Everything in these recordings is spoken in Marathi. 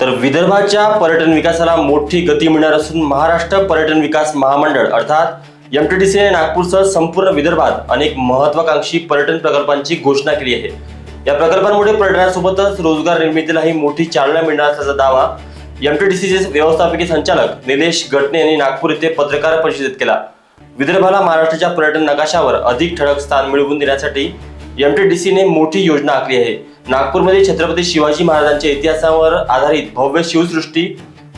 तर विदर्भाच्या पर्यटन विकासाला मोठी गती मिळणार असून महाराष्ट्र पर्यटन विकास महामंडळ अर्थात एमटीडीसीने नागपूरसह संपूर्ण विदर्भात अनेक महत्वाकांक्षी पर्यटन प्रकल्पांची घोषणा केली आहे। या प्रकल्पांमुळे पर्यटनासोबतच रोजगार निर्मितीलाही मोठी चालना मिळणार असल्याचा दावा एमटीडीसीचे व्यवस्थापकीय संचालक निलेश गटणे यांनी नागपूर येथे पत्रकार परिषदेत केला। विदर्भाला महाराष्ट्राच्या पर्यटन नकाशावर अधिक ठळक स्थान मिळवून देण्यासाठी एमटीडीसीने मोठी योजना आखली आहे। नागपूरमध्ये छत्रपती शिवाजी महाराजांच्या इतिहासावर आधारित भव्य शिवसृष्टी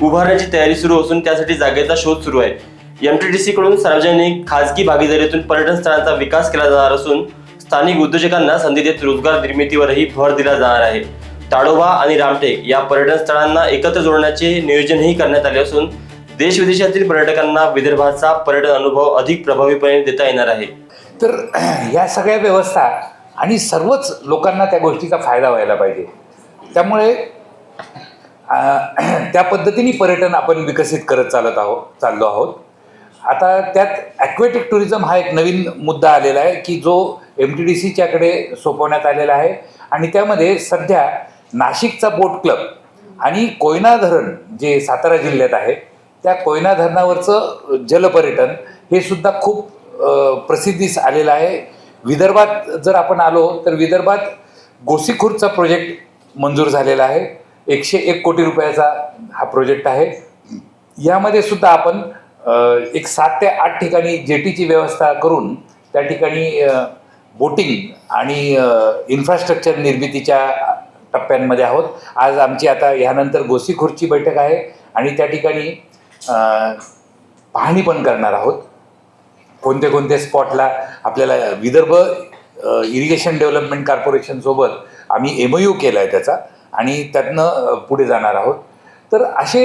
उभारण्याची तयारी सुरू असून त्यासाठी जागेचा शोध सुरू आहे। एमटीडीसी कडून सार्वजनिक खासगी भागीदारीतून पर्यटन स्थळांचा विकास केला जाणार असून स्थानिक उद्योजकांना संधी देत रोजगार निर्मितीवरही भर दिला जाणार आहे। ताडोबा आणि रामटेक या पर्यटन स्थळांना एकत्र जोडण्याचे नियोजनही करण्यात आले असून देश विदेशातील पर्यटकांना विदर्भाचा पर्यटन अनुभव अधिक प्रभावीपणे देता येणार आहे। तर या सगळ्या व्यवस्था आणि सर्वच लोकांना त्या गोष्टीचा फायदा व्हायला पाहिजे, त्यामुळे त्या पद्धतीने पर्यटन आपण विकसित करत चाललो आहोत। आता त्यात ॲक्वेटिक टुरिझम हा एक नवीन मुद्दा आलेला आहे की जो एमटीडीसीच्याकडे सोपवण्यात आलेला आहे आणि त्यामध्ये सध्या नाशिकचा बोट क्लब आणि कोयना धरण जे सातारा जिल्ह्यात आहे त्या कोयना धरणावरचं जलपर्यटन हे सुद्धा खूप प्रसिद्धीस आलेलं आहे। विदर्भात जर आपण आलो तर विदर्भात गोसीखुर्दचा प्रोजेक्ट मंजूर झालेला आहे। 101 कोटी रुपयाचा हा प्रोजेक्ट आहे। यामध्ये सुद्धा आपण एक 7 ते 8 ठिकाणी जेटीची व्यवस्था करून त्या ठिकाणी बोटिंग आणि इन्फ्रास्ट्रक्चर निर्मितीच्या टप्प्यांमध्ये आहोत। आज आमची आता यानंतर गोसीखुर्दची बैठक आहे आणि त्या ठिकाणी पाहणी पण करणार आहोत। कोणते स्पॉटला आपल्याला विदर्भ इरिगेशन डेव्हलपमेंट कॉर्पोरेशनसोबत आम्ही MOU केला आहे त्याचा आणि त्यातनं पुढे जाणार आहोत। तर असे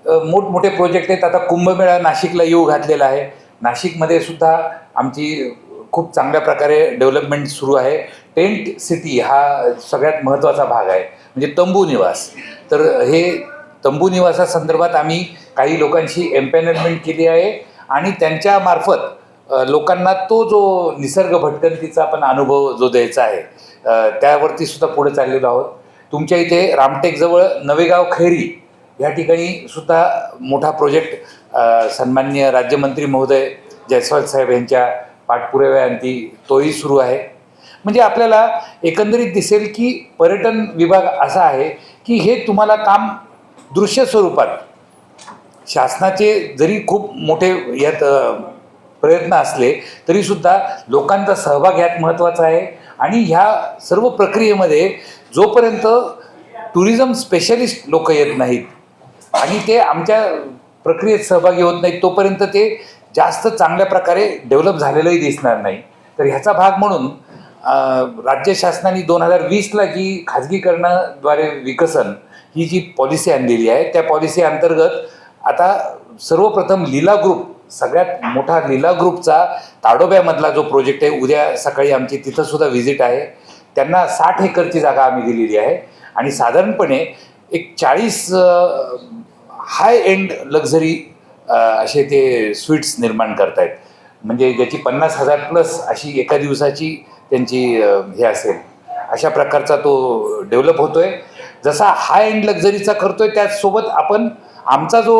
मोठमोठे प्रोजेक्ट आहेत। आता कुंभमेळा नाशिकला येऊ घातलेला आहे। नाशिकमध्ये सुद्धा आमची खूप चांगल्या प्रकारे डेव्हलपमेंट सुरू आहे। टेंट सिटी हा सगळ्यात महत्त्वाचा भाग आहे, म्हणजे तंबू निवास। तर हे तंबू निवासासंदर्भात आम्ही काही लोकांशी एम्पॅनलमेंट केली आहे आणि त्यांच्या मार्फत लोकांना तो जो निसर्ग भटकंतीचा पण अनुभव जो द्यायचा आहे त्यावरती सुद्धा पुढे चाललेलो आहोत। तुमच्या इथे रामटेकजवळ नवेगाव खैरी या ठिकाणी सुद्धा मोठा प्रोजेक्ट सन्माननीय राज्यमंत्री महोदय जयस्वाल साहेब यांच्या पाठपुराव्याअंती तोही सुरू आहे। म्हणजे आपल्याला एकंदरीत दिसेल की पर्यटन विभाग असा आहे की हे तुम्हाला काम दृश्य स्वरूपात शासनाचे जरी खूप मोठे यात प्रयत्न असले तरीसुद्धा लोकांचा सहभाग यात महत्त्वाचा आहे। आणि ह्या सर्व प्रक्रियेमध्ये जोपर्यंत टुरिझम स्पेशलिस्ट लोक येत नाहीत आणि ते आमच्या प्रक्रियेत सहभागी होत नाहीत तोपर्यंत ते जास्त चांगल्या प्रकारे डेव्हलप झालेलंही दिसणार नाही। तर ह्याचा भाग म्हणून राज्य शासनाने 2020ला जी खाजगीकरणाद्वारे विकसन ही जी पॉलिसी आणलेली आहे त्या पॉलिसी अंतर्गत आता सर्वप्रथम लीला ग्रुप, सगळ्यात मोठा लीला ग्रुपचा ताडोब्यामधला जो प्रोजेक्ट आहे, उद्या सकाळी आमची तिथंसुद्धा व्हिजिट आहे। त्यांना 60 एकरची जागा आम्ही दिलेली आहे आणि साधारणपणे एक 40 हाय एंड लक्झरी असे ते स्वीट्स निर्माण करतायत, म्हणजे ज्याची 50,000 प्लस अशी एका दिवसाची त्यांची हे असेल अशा प्रकारचा तो डेव्हलप होतोय। जसा हाय एंड लक्झरीचा करतोय त्याचसोबत आपण आमचा जो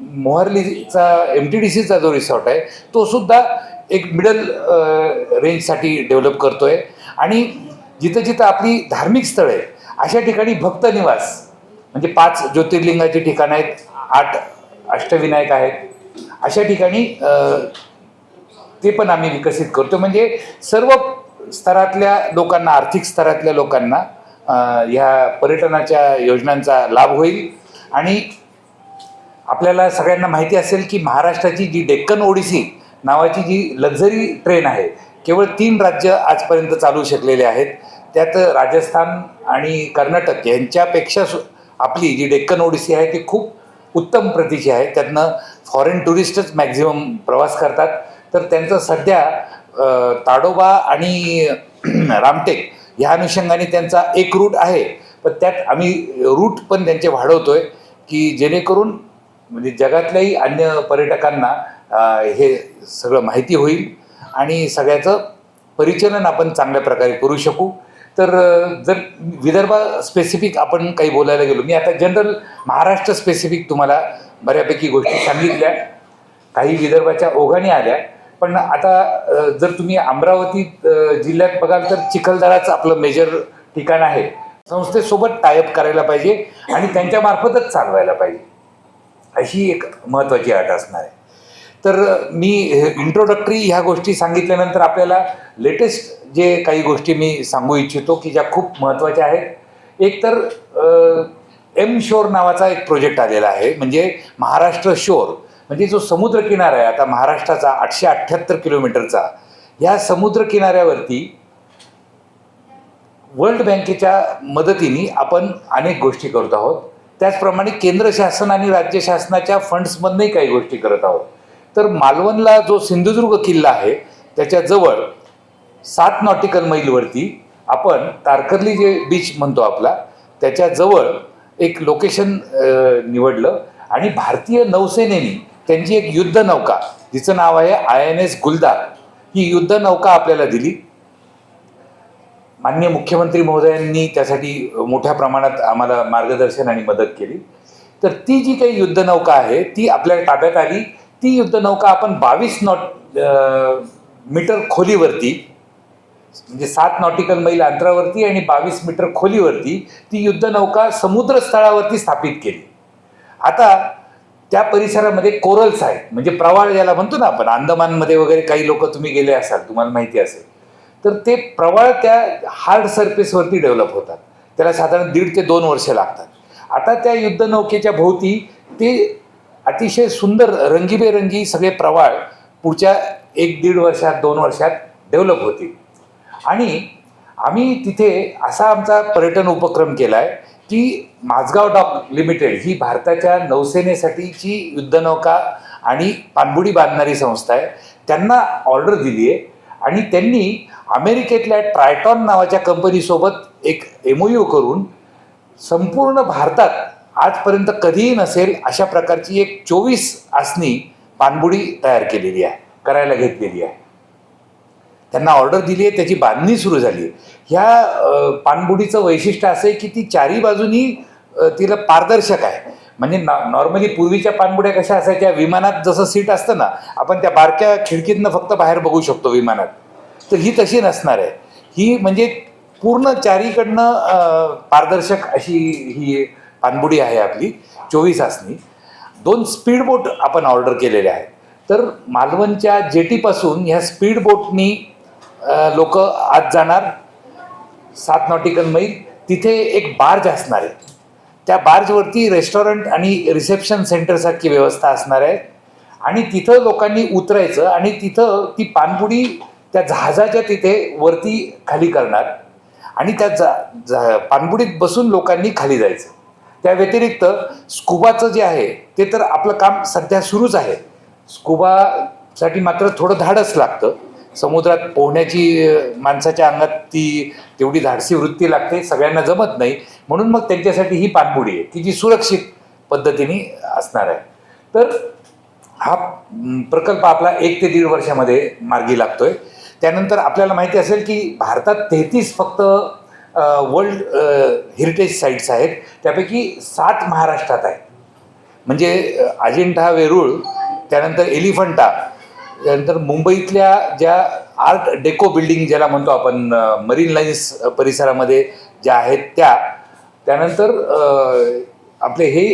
मोहर्लीचा एमटीडीसीचा जो रिसॉर्ट आहे तो सुद्धा एक मिडल रेंजसाठी डेव्हलप करतोय। आणि जिथं जिथं आपली धार्मिक स्थळं आहेत अशा ठिकाणी भक्त निवास, म्हणजे 5 ज्योतिर्लिंगाची ठिकाणं आहेत, 8 अष्टविनायक आहेत, अशा ठिकाणी ते पण आम्ही विकसित करतो। म्हणजे सर्व स्तरातल्या लोकांना, आर्थिक स्तरातल्या लोकांना ह्या पर्यटनाच्या योजनांचा लाभ होईल। आणि आपल्याला सगळ्यांना माहिती असेल की महाराष्ट्राची जी डेक्कन ओडिसी नावाची जी लक्झरी ट्रेन आहे, केवळ 3 राज्य आजपर्यंत चालू शकलेले आहेत। त्यात राजस्थान आणि कर्नाटक यांच्यापेक्षा आपली जी डेक्कन ओडिसी आहे ती खूप उत्तम प्रतीची आहे। त्यातनं फॉरेन टुरिस्टच मॅक्झिमम प्रवास करतात। तर त्यांचं सध्या ताडोबा आणि रामटेक ह्या अनुषंगाने त्यांचा एक रूट आहे, पण त्यात आम्ही रूट पण त्यांचे वाढवतोय की जेणेकरून म्हणजे जगातल्याही अन्य पर्यटकांना हे सगळं माहिती होईल आणि सगळ्याचं परिचलन आपण चांगल्या प्रकारे करू शकू। तर जर विदर्भ स्पेसिफिक आपण काही बोलायला गेलो, मी आता जनरल महाराष्ट्र स्पेसिफिक तुम्हाला बऱ्यापैकी गोष्टी सांगितल्या, काही विदर्भाच्या ओघाने आल्या. पण आता जर तुम्ही अमरावती जिल्ह्यात बघाल तर चिखलदराचं आपलं मेजर ठिकाण आहे. संस्थेसोबत टायअप करायला पाहिजे आणि त्यांच्या मार्फतच चालवायला पाहिजे, अशी एक महत्त्वाची अट असणार आहे. तर मी इंट्रोडक्टरी ह्या गोष्टी सांगितल्यानंतर आपल्याला लेटेस्ट जे काही गोष्टी मी सांगू इच्छितो की ज्या खूप महत्त्वाच्या आहेत. एक तर एम शोर नावाचा एक प्रोजेक्ट आलेला आहे, म्हणजे महाराष्ट्र शोर, म्हणजे जो समुद्र किनारा आहे आता महाराष्ट्राचा 878 किलोमीटरचा, या समुद्र किनाऱ्यावरती वर्ल्ड बँकेच्या मदतीने आपण अनेक गोष्टी करत आहोत. त्याचप्रमाणे केंद्र शासन आणि राज्य शासनाच्या फंड्समधनंही काही गोष्टी करत आहोत. तर मालवणला जो सिंधुदुर्ग किल्ला आहे त्याच्याजवळ 7 नॉटिकल मैलवरती आपण तारकर्ली जे बीच म्हणतो आपला, त्याच्याजवळ एक लोकेशन निवडलं आणि भारतीय नौसेनेने त्यांची एक युद्धनौका, जिचं नाव आहे INS गुलदार, ही युद्धनौका आपल्याला दिली. माननीय मुख्यमंत्री महोदयांनी त्यासाठी मोठ्या प्रमाणात आम्हाला मार्गदर्शन आणि मदत केली. तर ती जी काही युद्धनौका आहे ती आपल्या ताब्यात आली. ती युद्धनौका आपण 22 मीटर खोलीवरती, म्हणजे 7 नॉटिकल मैल अंतरावरती आणि 22 मीटर खोलीवरती ती युद्धनौका समुद्रस्थळावरती स्थापित केली. आता त्या परिसरामध्ये कोरल्स आहेत, म्हणजे प्रवाळ ज्याला म्हणतो ना आपण, अंदमानमध्ये वगैरे काही लोक तुम्ही गेले असाल, तुम्हाला माहिती असेल, तर ते प्रवाळ त्या हार्ड सरफेसवरती डेव्हलप होतात. त्याला साधारण 1.5 ते 2 वर्ष लागतात. आता त्या युद्धनौकेच्या भोवती ते अतिशय सुंदर रंगीबेरंगी सगळे प्रवाळ पुढच्या 1-1.5 वर्षात 2 वर्षात डेव्हलप होतील. आणि आम्ही तिथे असा आमचा पर्यटन उपक्रम केला आहे की माझगाव डॉक लिमिटेड ही भारताच्या नौसेनेसाठीची युद्धनौका आणि पाणबुडी बांधणारी संस्था आहे. त्यांना ऑर्डर दिली आहे आणि त्यांनी अमेरिकेतल्या ट्रायटॉन नावाच्या कंपनीसोबत एक MOU करून संपूर्ण भारतात आजपर्यंत कधीही नसेल अशा प्रकारची एक 24 आसनी पाणबुडी तयार केलेली आहे, करायला घेतलेली आहे. त्यांना ऑर्डर दिली आहे, त्याची बांधणी सुरू झाली आहे. ह्या पाणबुडीचं वैशिष्ट्य असं आहे की ती चारी बाजूनी तिला पारदर्शक आहे. म्हणजे नॉर्मली पूर्वीच्या पाणबुड्या कशा असायच्या, विमानात जसं सीट असतं ना, आपण त्या बारक्या खिडकीतनं फक्त बाहेर बघू शकतो विमानात, तर ही तशी नसणार आहे. ही म्हणजे पूर्ण चारीकडनं पारदर्शक अशी ही पाणबुडी आहे आपली, 24 आसनी. 2 स्पीड बोट आपण ऑर्डर केलेल्या आहेत. तर मालवणच्या जेटीपासून ह्या स्पीड बोटनी लोक आत जाणार 7 नॉटिकल मैल. तिथे एक बार्ज असणार आहे, त्या बार्जवरती रेस्टॉरंट आणि रिसेप्शन सेंटरसारखी व्यवस्था असणार आहे आणि तिथं लोकांनी उतरायचं आणि तिथं ती पाणबुडी त्या जहाजाच्या तिथे वरती खाली करणार आणि त्या पाणबुडीत बसून लोकांनी खाली जायचं. त्या व्यतिरिक्त स्कुबाचं जे आहे ते तर आपलं काम सध्या सुरूच आहे. स्कुबासाठी मात्र थोडं धाडस लागतं. समुद्रात पोहण्याची माणसाच्या अंगात ती तेवढी धाडसी वृत्ती लागते, सगळ्यांना जमत नाही. म्हणून मग त्यांच्यासाठी ही पाणबुडी आहे की जी सुरक्षित पद्धतीने असणार आहे. तर हा प्रकल्प आपला 1 ते 1.5 वर्षामध्ये मार्गी लागतोय. त्यानंतर आपल्याला माहिती असेल की भारतात 33 फक्त वर्ल्ड हेरिटेज साईट्स आहेत, त्यापैकी 7 महाराष्ट्रात आहेत. म्हणजे अजिंठा वेरूळ, त्यानंतर एलिफंटा, त्यानंतर मुंबईतल्या ज्या आर्ट डेको बिल्डिंग ज्याला म्हणतो आपण, मरीन लाईन्स परिसरामध्ये ज्या आहेत त्या, त्यानंतर आपले हे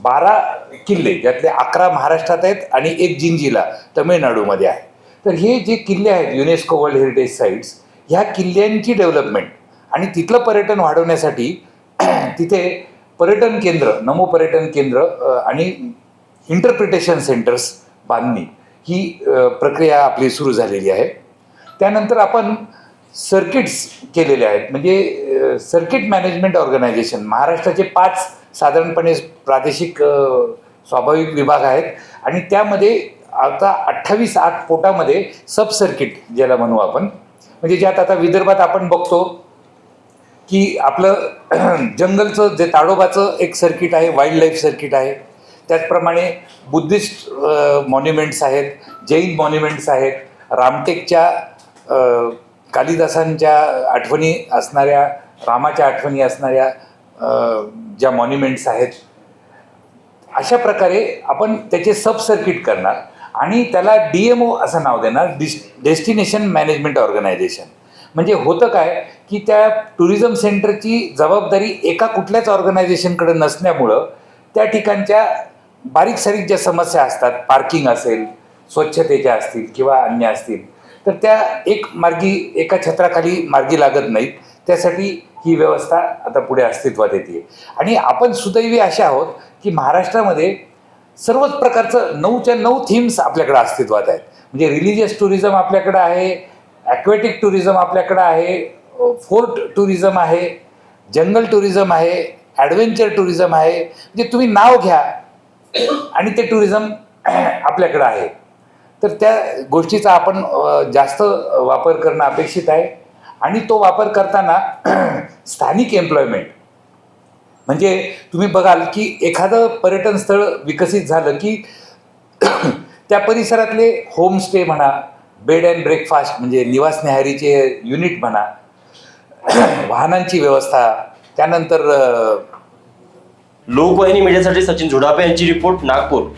12 किल्ले, ज्यातले 11 महाराष्ट्रात आहेत आणि 1 जिंजीला तमिळनाडूमध्ये आहे. तर हे जे किल्ले आहेत युनेस्को वर्ल्ड हेरिटेज साईट्स, ह्या किल्ल्यांची डेव्हलपमेंट आणि तिथलं पर्यटन वाढवण्यासाठी तिथे पर्यटन केंद्र, नमो पर्यटन केंद्र आणि इंटरप्रिटेशन सेंटर्स बांधणी ही प्रक्रिया आपली सुरू झालेली आहे. त्यानंतर आपण सर्किट्स केलेले आहेत, म्हणजे सर्किट मॅनेजमेंट ऑर्गनायझेशन. महाराष्ट्राचे 5 साधारणपणे प्रादेशिक स्वाभाविक विभाग आहेत आणि त्यामध्ये आता 28 आत पोटामध्ये सब सर्किट ज्याला म्हणू आपण, म्हणजे ज्यात आता विदर्भात आपण बघतो की आपलं जंगलचं जे ताडोबाचं एक सर्किट आहे, वाईल्ड लाईफ सर्किट आहे. त्याचप्रमाणे बुद्धिस्ट मॉन्युमेंट्स आहेत, जैन मॉन्युमेंट्स आहेत, रामटेकच्या कालिदासांच्या आठवणी असणाऱ्या, रामाच्या आठवणी असणाऱ्या ज्या मॉन्युमेंट्स आहेत, अशा प्रकारे आपण त्याचे सब सर्किट करणार आणि त्याला DMO असं नाव देणार, डेस्टिनेशन मॅनेजमेंट ऑर्गनायझेशन. म्हणजे होतं काय की त्या टुरिझम सेंटरची जबाबदारी एका कुठल्याच ऑर्गनायझेशनकडे नसल्यामुळं त्या ठिकाणच्या बारीक सारीक ज्या समस्या असतात, पार्किंग असेल, स्वच्छतेच्या असतील किंवा अन्य असतील, तर त्या एका छत्राखाली मार्गी लागत नाहीत. त्यासाठी ही व्यवस्था आता पुढे अस्तित्वात येते. आणि आपण सुदैवी असे आहोत की महाराष्ट्रामध्ये सर्वच प्रकारचं 9च्या 9 थीम्स आपल्याकडे अस्तित्वात आहेत. म्हणजे रिलिजियस टुरिझम आपल्याकडं आहे, ॲक्वॅटिक टुरिझम आपल्याकडं आहे, फोर्ट टुरिझम आहे, जंगल टुरिझम आहे, ॲडव्हेंचर टुरिझम आहे. म्हणजे तुम्ही नाव घ्या आणि ते टुरिझम आपल्याकडं आहे. तर त्या गोष्टीचा आपण जास्त वापर करणं अपेक्षित आहे. आणि तो वापर करताना स्थानिक एम्प्लॉयमेंट, म्हणजे तुम्ही बघाल की एखादं पर्यटन स्थळ विकसित झालं की त्या परिसरातले होमस्टे म्हणा, बेड अँड ब्रेकफास्ट म्हणजे निवास न्याहारीचे युनिट म्हणा, वाहनांची व्यवस्था, त्यानंतर लोकवाहिनी मीडियासाठी सचिन झुडापे यांची रिपोर्ट, नागपूर.